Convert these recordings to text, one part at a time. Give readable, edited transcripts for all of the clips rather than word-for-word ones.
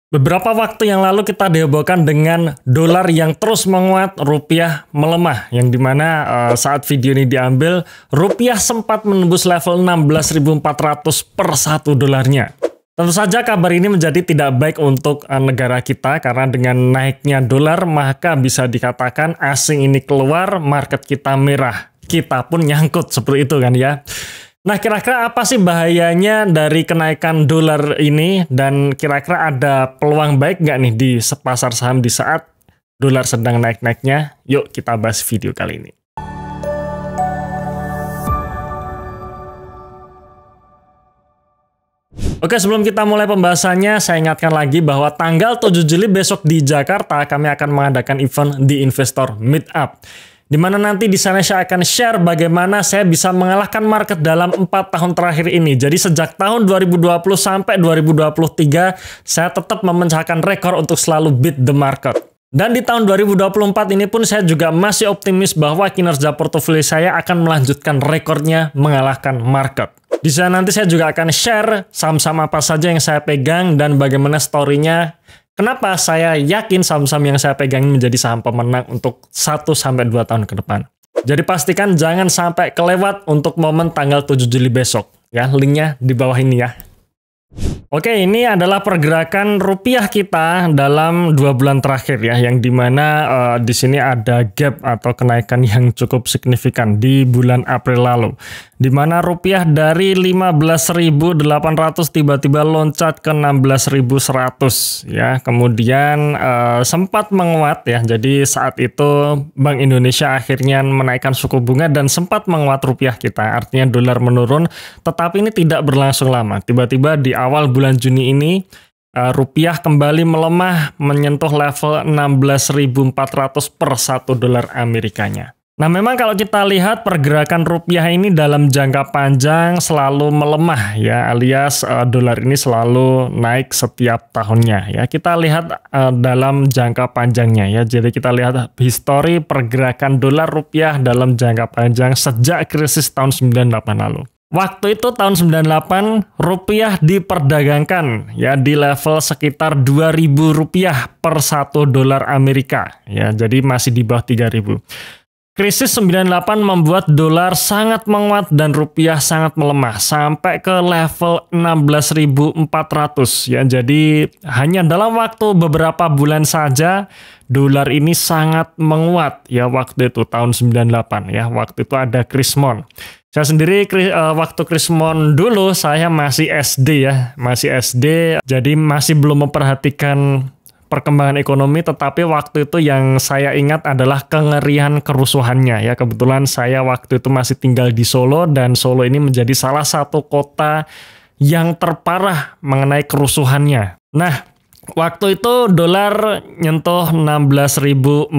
Beberapa waktu yang lalu kita dihebohkan dengan dolar yang terus menguat, rupiah melemah. Yang dimana saat video ini diambil, rupiah sempat menembus level 16.400 per 1 dolarnya. Tentu saja kabar ini menjadi tidak baik untuk negara kita karena dengan naiknya dolar maka bisa dikatakan asing ini keluar, market kita merah. Kita pun nyangkut seperti itu kan ya. Nah, kira-kira apa sih bahayanya dari kenaikan dolar ini dan kira-kira ada peluang baik nggak nih di pasar saham di saat dolar sedang naik-naiknya? Yuk kita bahas video kali ini. Oke, sebelum kita mulai pembahasannya, saya ingatkan lagi bahwa tanggal 7 Juli besok di Jakarta kami akan mengadakan event di Investor Meetup. Di mana nanti di sana saya akan share bagaimana saya bisa mengalahkan market dalam 4 tahun terakhir ini. Jadi sejak tahun 2020 sampai 2023, saya tetap memecahkan rekor untuk selalu beat the market. Dan di tahun 2024 ini pun saya juga masih optimis bahwa kinerja portofolio saya akan melanjutkan rekornya mengalahkan market. Di sana nanti saya juga akan share saham-saham apa saja yang saya pegang dan bagaimana story-nya. Kenapa saya yakin saham-saham yang saya pegang menjadi saham pemenang untuk 1-2 tahun ke depan. Jadi pastikan jangan sampai kelewat untuk momen tanggal 7 Juli besok. Ya, linknya di bawah ini ya. Oke, ini adalah pergerakan rupiah kita dalam 2 bulan terakhir ya, yang dimana di sini ada gap atau kenaikan yang cukup signifikan di bulan April lalu, di mana rupiah dari 15.800 tiba-tiba loncat ke 16.100 ya, kemudian sempat menguat ya. Jadi saat itu Bank Indonesia akhirnya menaikkan suku bunga dan sempat menguat rupiah kita, artinya dolar menurun, tetapi ini tidak berlangsung lama. Tiba-tiba di awal bulan Juni ini, rupiah kembali melemah menyentuh level 16.400 per 1 dolar Amerikanya. Nah, memang kalau kita lihat pergerakan rupiah ini dalam jangka panjang selalu melemah ya, alias dolar ini selalu naik setiap tahunnya ya. Kita lihat dalam jangka panjangnya ya. Jadi kita lihat histori pergerakan dolar rupiah dalam jangka panjang sejak krisis tahun 98 lalu. Waktu itu tahun 98 rupiah diperdagangkan ya di level sekitar 2.000 rupiah per 1 dolar Amerika ya, jadi masih di bawah 3.000. Krisis 98 membuat dolar sangat menguat dan rupiah sangat melemah sampai ke level 16.400 ya. Jadi hanya dalam waktu beberapa bulan saja dolar ini sangat menguat ya waktu itu tahun 98 ya. Waktu itu ada Krismon. Saya sendiri waktu Krismon dulu saya masih SD ya, masih SD, jadi masih belum memperhatikan perkembangan ekonomi, tetapi waktu itu yang saya ingat adalah kengerian kerusuhannya ya. Kebetulan saya waktu itu masih tinggal di Solo dan Solo ini menjadi salah satu kota yang terparah mengenai kerusuhannya. Nah, waktu itu dolar nyentuh 16.400.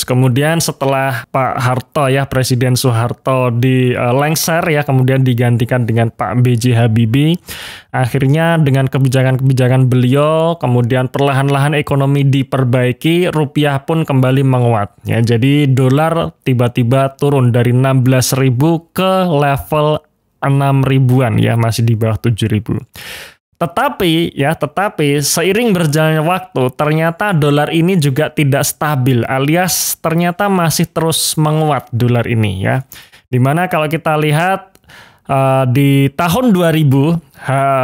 Kemudian setelah Pak Harto ya, Presiden Soeharto dilengser ya, kemudian digantikan dengan Pak B.J. Habibie. Akhirnya dengan kebijakan-kebijakan beliau, kemudian perlahan-lahan ekonomi diperbaiki, rupiah pun kembali menguat. Ya, jadi dolar tiba-tiba turun dari 16.000 ke level 6.000-an ya, masih di bawah 7.000. Tetapi seiring berjalannya waktu, ternyata dolar ini juga tidak stabil, alias ternyata masih terus menguat dolar ini ya. Dimana kalau kita lihat di tahun 2000,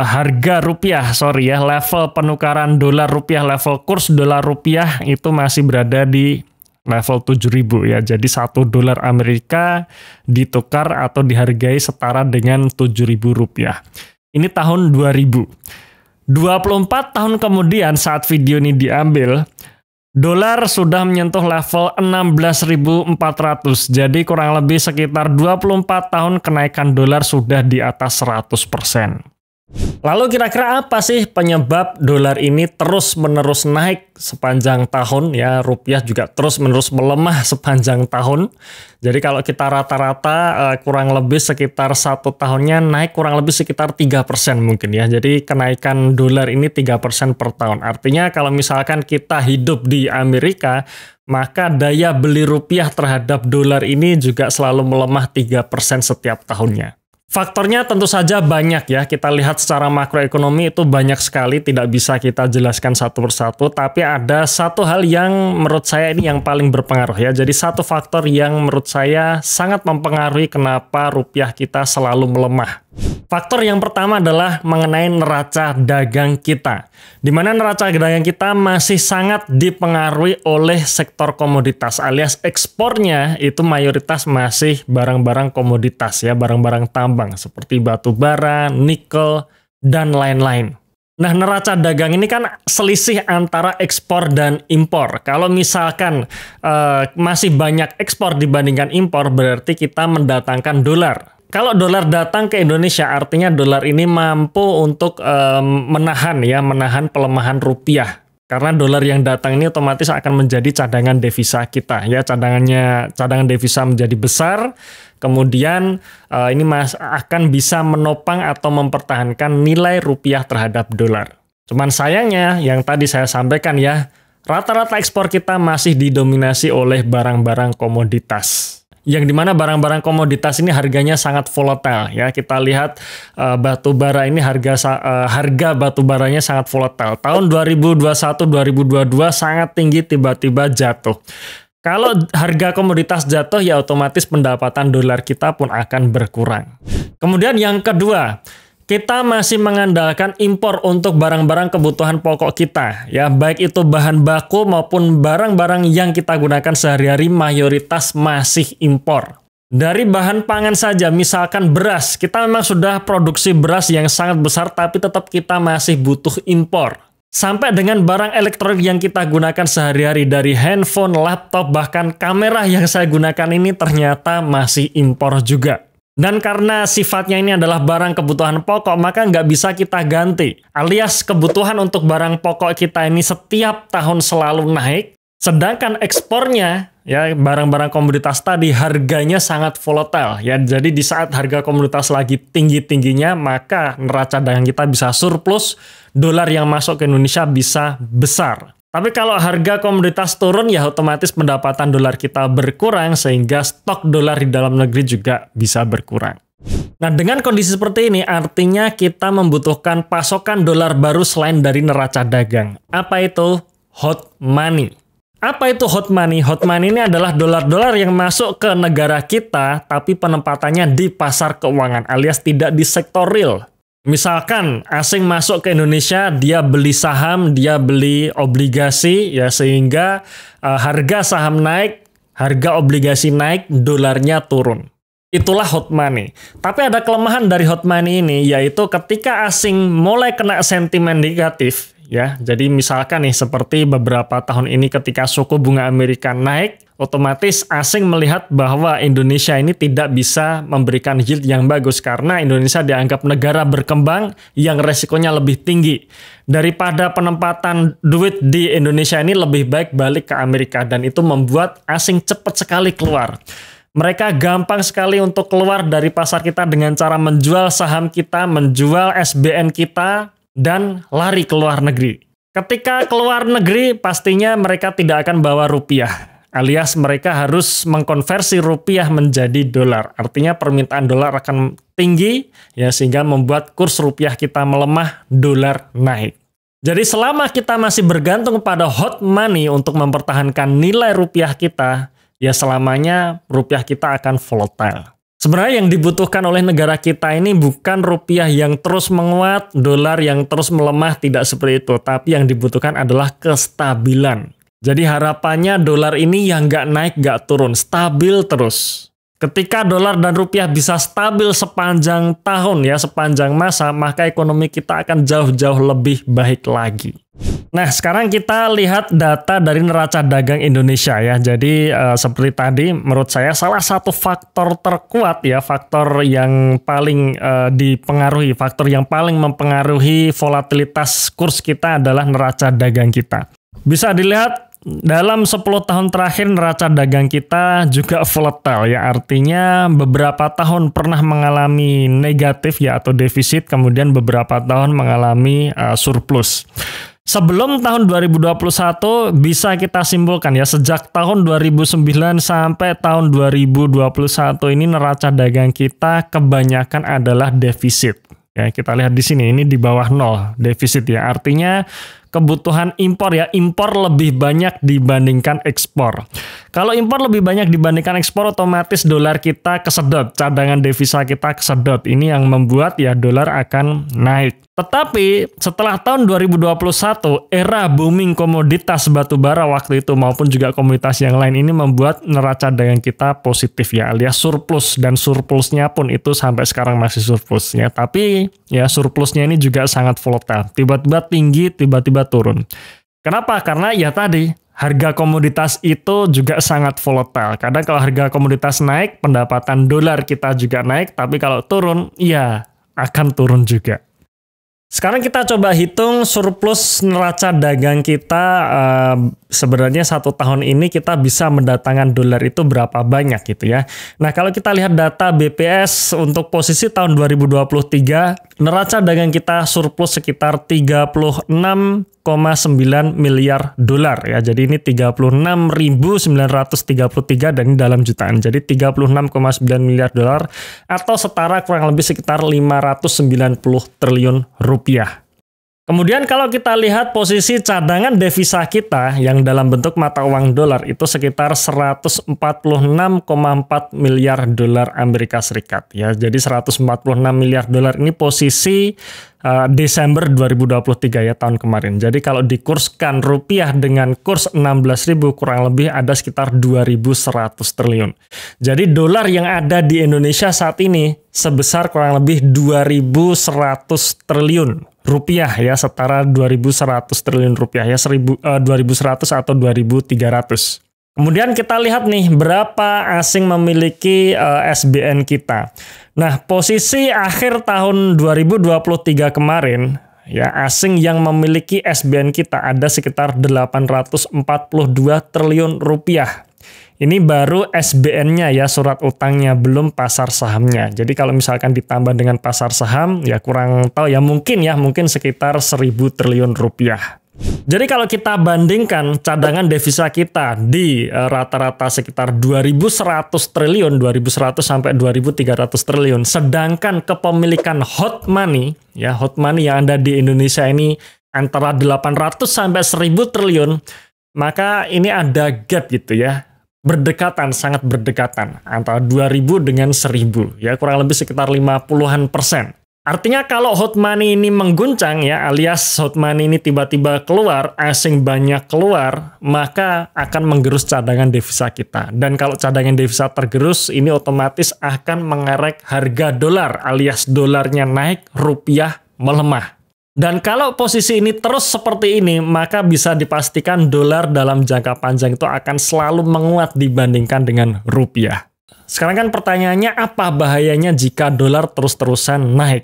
harga rupiah, level penukaran dolar rupiah, level kurs dolar rupiah itu masih berada di level 7.000 ya. Jadi 1 dolar Amerika ditukar atau dihargai setara dengan 7.000 rupiah. Ini tahun 2000. 24 tahun kemudian saat video ini diambil, dolar sudah menyentuh level 16.400. Jadi kurang lebih sekitar 24 tahun kenaikan dolar sudah di atas 100%. Lalu kira-kira apa sih penyebab dolar ini terus-menerus naik sepanjang tahun ya, rupiah juga terus-menerus melemah sepanjang tahun. Jadi kalau kita rata-rata kurang lebih sekitar 1 tahunnya naik kurang lebih sekitar 3% mungkin ya. Jadi kenaikan dolar ini 3% per tahun. Artinya kalau misalkan kita hidup di Amerika, maka daya beli rupiah terhadap dolar ini juga selalu melemah 3% setiap tahunnya. Faktornya tentu saja banyak ya, kita lihat secara makroekonomi itu banyak sekali, tidak bisa kita jelaskan satu persatu, tapi ada satu hal yang menurut saya ini yang paling berpengaruh ya. Jadi satu faktor yang menurut saya sangat mempengaruhi kenapa rupiah kita selalu melemah. Faktor yang pertama adalah mengenai neraca dagang kita, di mana neraca dagang kita masih sangat dipengaruhi oleh sektor komoditas alias ekspornya itu mayoritas masih barang-barang komoditas ya, barang-barang tambang seperti batu bara, nikel, dan lain-lain. Nah, neraca dagang ini kan selisih antara ekspor dan impor. Kalau misalkan masih banyak ekspor dibandingkan impor, berarti kita mendatangkan dolar. Kalau dolar datang ke Indonesia, artinya dolar ini mampu untuk menahan pelemahan rupiah. Karena dolar yang datang ini otomatis akan menjadi cadangan devisa kita, ya cadangan devisa menjadi besar. Kemudian ini akan bisa menopang atau mempertahankan nilai rupiah terhadap dolar. Cuman sayangnya, yang tadi saya sampaikan ya, rata-rata ekspor kita masih didominasi oleh barang-barang komoditas. Yang dimana barang-barang komoditas ini harganya sangat volatile ya. Kita lihat batu bara ini harga batu baranya sangat volatile. Tahun 2021-2022 sangat tinggi, tiba-tiba jatuh. Kalau harga komoditas jatuh ya otomatis pendapatan dolar kita pun akan berkurang. Kemudian yang kedua, kita masih mengandalkan impor untuk barang-barang kebutuhan pokok kita, ya baik itu bahan baku maupun barang-barang yang kita gunakan sehari-hari mayoritas masih impor. Dari bahan pangan saja, misalkan beras, kita memang sudah produksi beras yang sangat besar, tapi tetap kita masih butuh impor. Sampai dengan barang elektronik yang kita gunakan sehari-hari dari handphone, laptop, bahkan kamera yang saya gunakan ini ternyata masih impor juga. Dan karena sifatnya ini adalah barang kebutuhan pokok, maka nggak bisa kita ganti. Alias kebutuhan untuk barang pokok kita ini setiap tahun selalu naik, sedangkan ekspornya, ya barang-barang komoditas tadi harganya sangat volatile. Ya, jadi di saat harga komoditas lagi tinggi-tingginya, maka neraca dagang kita bisa surplus, dolar yang masuk ke Indonesia bisa besar. Tapi kalau harga komoditas turun, ya otomatis pendapatan dolar kita berkurang, sehingga stok dolar di dalam negeri juga bisa berkurang. Nah, dengan kondisi seperti ini, artinya kita membutuhkan pasokan dolar baru selain dari neraca dagang. Apa itu? Hot money. Apa itu hot money? Hot money ini adalah dolar-dolar yang masuk ke negara kita, tapi penempatannya di pasar keuangan, alias tidak di sektor real. Misalkan asing masuk ke Indonesia, dia beli saham, dia beli obligasi, ya sehingga harga saham naik, harga obligasi naik, dolarnya turun. Itulah hot money. Tapi ada kelemahan dari hot money ini, yaitu ketika asing mulai kena sentimen negatif, ya. Jadi misalkan nih seperti beberapa tahun ini ketika suku bunga Amerika naik, otomatis asing melihat bahwa Indonesia ini tidak bisa memberikan yield yang bagus karena Indonesia dianggap negara berkembang yang resikonya lebih tinggi. Daripada penempatan duit di Indonesia ini lebih baik balik ke Amerika, dan itu membuat asing cepat sekali keluar. Mereka gampang sekali untuk keluar dari pasar kita dengan cara menjual saham kita, menjual SBN kita, dan lari ke luar negeri. Ketika keluar negeri, pastinya mereka tidak akan bawa rupiah. Alias mereka harus mengkonversi rupiah menjadi dolar. Artinya permintaan dolar akan tinggi, ya sehingga membuat kurs rupiah kita melemah, dolar naik. Jadi selama kita masih bergantung pada hot money untuk mempertahankan nilai rupiah kita, ya selamanya rupiah kita akan volatile. Sebenarnya yang dibutuhkan oleh negara kita ini bukan rupiah yang terus menguat, dolar yang terus melemah, tidak seperti itu. Tapi yang dibutuhkan adalah kestabilan. Jadi harapannya dolar ini yang nggak naik, nggak turun, stabil terus. Ketika dolar dan rupiah bisa stabil sepanjang tahun, ya sepanjang masa, maka ekonomi kita akan jauh-jauh lebih baik lagi. Nah, sekarang kita lihat data dari neraca dagang Indonesia ya. Jadi seperti tadi, menurut saya salah satu faktor terkuat ya, faktor yang paling dipengaruhi, faktor yang paling mempengaruhi volatilitas kurs kita adalah neraca dagang kita. Bisa dilihat dalam 10 tahun terakhir neraca dagang kita juga volatile ya, artinya beberapa tahun pernah mengalami negatif ya atau defisit, kemudian beberapa tahun mengalami surplus. Sebelum tahun 2021 bisa kita simpulkan ya, sejak tahun 2009 sampai tahun 2021 ini neraca dagang kita kebanyakan adalah defisit. Ya, kita lihat di sini ini di bawah nol defisit ya. Artinya kebutuhan impor ya, impor lebih banyak dibandingkan ekspor. Kalau impor lebih banyak dibandingkan ekspor, otomatis dolar kita kesedot, cadangan devisa kita kesedot. Ini yang membuat ya dolar akan naik. Tetapi setelah tahun 2021, era booming komoditas batubara waktu itu maupun juga komoditas yang lain ini membuat neraca dagang kita positif ya, alias surplus, dan surplusnya pun itu sampai sekarang masih surplus ya. Tapi ya surplusnya ini juga sangat volatile. Tiba-tiba tinggi, tiba-tiba turun. Kenapa? Karena ya tadi harga komoditas itu juga sangat volatile. Kadang kalau harga komoditas naik, pendapatan dolar kita juga naik, tapi kalau turun, ya akan turun juga. Sekarang kita coba hitung surplus neraca dagang kita, sebenarnya 1 tahun ini kita bisa mendatangkan dolar itu berapa banyak gitu ya. Nah kalau kita lihat data BPS untuk posisi tahun 2023, neraca dagang kita surplus sekitar 36,9 miliar dolar ya. Jadi ini 36.933 dan ini dalam jutaan. Jadi 36,9 miliar dolar atau setara kurang lebih sekitar 590 triliun rupiah. Kemudian kalau kita lihat posisi cadangan devisa kita yang dalam bentuk mata uang dolar itu sekitar 146,4 miliar dolar Amerika Serikat ya. Jadi 146 miliar dolar ini posisi Desember 2023 ya, tahun kemarin. Jadi kalau dikurskan rupiah dengan kurs 16.000 kurang lebih ada sekitar 2.100 triliun. Jadi dolar yang ada di Indonesia saat ini sebesar kurang lebih 2.100 triliun rupiah ya, setara 2.100 triliun rupiah ya, 2.100 atau 2.300. Kemudian kita lihat nih berapa asing memiliki SBN kita. Nah, posisi akhir tahun 2023 kemarin ya, asing yang memiliki SBN kita ada sekitar 842 triliun rupiah. Ini baru SBN-nya ya, surat utangnya, belum pasar sahamnya. Jadi kalau misalkan ditambah dengan pasar saham ya kurang tahu ya, mungkin sekitar 1.000 triliun rupiah. Jadi kalau kita bandingkan cadangan devisa kita di rata-rata sekitar 2.100 triliun, 2.100 sampai 2.300 triliun, sedangkan kepemilikan hot money ya, hot money yang ada di Indonesia ini antara 800 sampai 1.000 triliun, maka ini ada gap gitu ya. Berdekatan, sangat berdekatan antara 2.000 dengan 1.000 ya, kurang lebih sekitar 50-an%. Artinya kalau hot money ini mengguncang ya, alias hot money ini tiba-tiba keluar, asing banyak keluar, maka akan menggerus cadangan devisa kita. Dan kalau cadangan devisa tergerus, ini otomatis akan mengerek harga dolar, alias dolarnya naik, rupiah melemah. Dan kalau posisi ini terus seperti ini, maka bisa dipastikan dolar dalam jangka panjang itu akan selalu menguat dibandingkan dengan rupiah. Sekarang kan pertanyaannya, apa bahayanya jika dolar terus-terusan naik?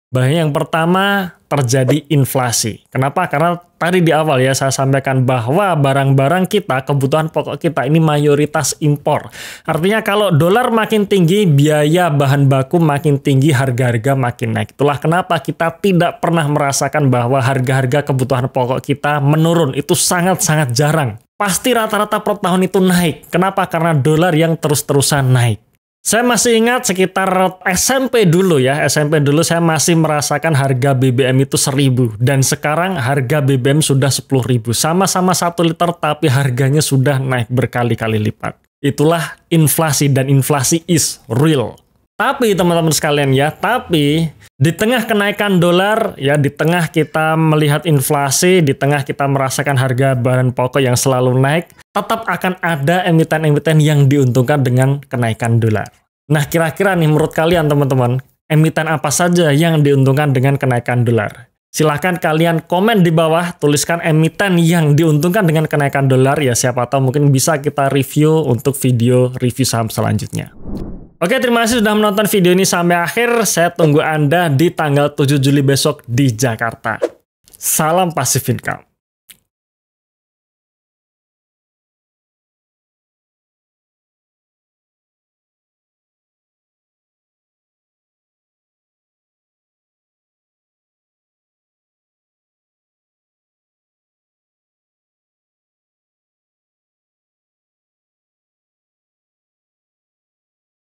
Bahaya yang pertama, terjadi inflasi. Kenapa? Karena tadi di awal ya saya sampaikan bahwa barang-barang kita, kebutuhan pokok kita ini mayoritas impor. Artinya kalau dolar makin tinggi, biaya bahan baku makin tinggi, harga-harga makin naik. Itulah kenapa kita tidak pernah merasakan bahwa harga-harga kebutuhan pokok kita menurun. Itu sangat-sangat jarang. Pasti rata-rata per tahun itu naik. Kenapa? Karena dolar yang terus-terusan naik. Saya masih ingat sekitar SMP dulu ya, SMP dulu saya masih merasakan harga BBM itu 1.000 dan sekarang harga BBM sudah 10.000. Sama-sama 1 liter tapi harganya sudah naik berkali-kali lipat. Itulah inflasi dan inflasi is real. Tapi teman-teman sekalian ya, tapi di tengah kenaikan dolar ya, di tengah kita melihat inflasi, di tengah kita merasakan harga bahan pokok yang selalu naik, tetap akan ada emiten-emiten yang diuntungkan dengan kenaikan dolar. Nah, kira-kira nih menurut kalian teman-teman, emiten apa saja yang diuntungkan dengan kenaikan dolar? Silahkan kalian komen di bawah, tuliskan emiten yang diuntungkan dengan kenaikan dolar ya, siapa tahu mungkin bisa kita review untuk video review saham selanjutnya. Oke, terima kasih sudah menonton video ini sampai akhir. Saya tunggu Anda di tanggal 7 Juli besok di Jakarta. Salam Passive Income.